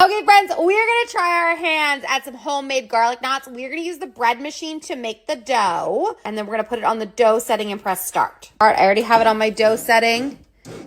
Okay, friends, we're going to try our hands at some homemade garlic knots. We're going to use the bread machine to make the dough, and then we're going to put it on the dough setting and press start. All right, I already have it on my dough setting.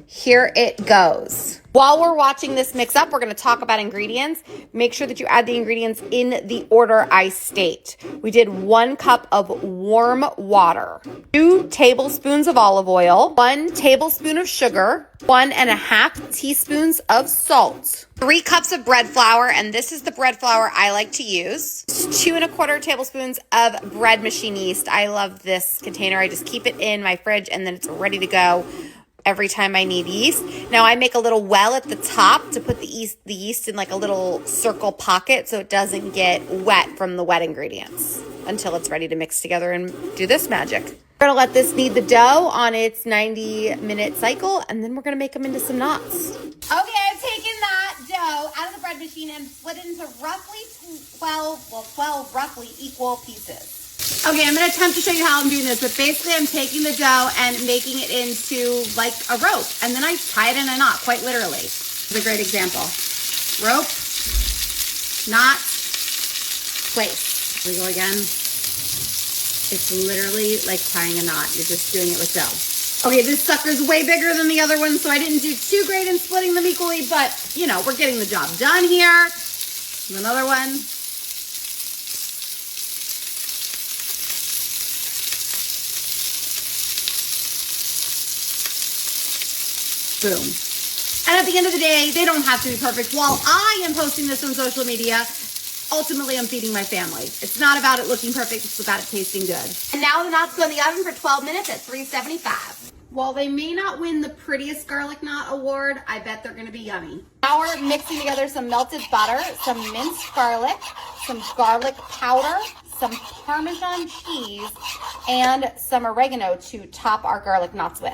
Here it goes. While we're watching this mix up, we're going to talk about ingredients. Make sure that you add the ingredients in the order I state. We did 1 cup of warm water, 2 tablespoons of olive oil, 1 tablespoon of sugar, 1.5 teaspoons of salt, 3 cups of bread flour, and this is the bread flour I like to use, 2.25 tablespoons of bread machine yeast. I love this container. I just keep it in my fridge and then it's ready to go every time I need yeast. Now I make a little well at the top to put the yeast in like a little circle pocket so it doesn't get wet from the wet ingredients until it's ready to mix together and do this magic. We're gonna let this knead the dough on its 90-minute cycle, and then we're gonna make them into some knots. Okay, I've taken that dough out of the bread machine and split it into roughly 12 roughly equal pieces. Okay, I'm going to attempt to show you how I'm doing this, but basically I'm taking the dough and making it into like a rope, and then I tie it in a knot, quite literally. This is a great example. Rope, knot, place. Here we go again. It's literally like tying a knot. You're just doing it with dough. Okay, this sucker's way bigger than the other one, so I didn't do too great in splitting them equally, but you know, we're getting the job done here. Another one. Boom. And at the end of the day, they don't have to be perfect. While I am posting this on social media, ultimately I'm feeding my family. It's not about it looking perfect, it's about it tasting good. And now the knots go in the oven for 12 minutes at 375. While they may not win the prettiest garlic knot award, I bet they're gonna be yummy. Now we're mixing together some melted butter, some minced garlic, some garlic powder, some Parmesan cheese, and some oregano to top our garlic knots with.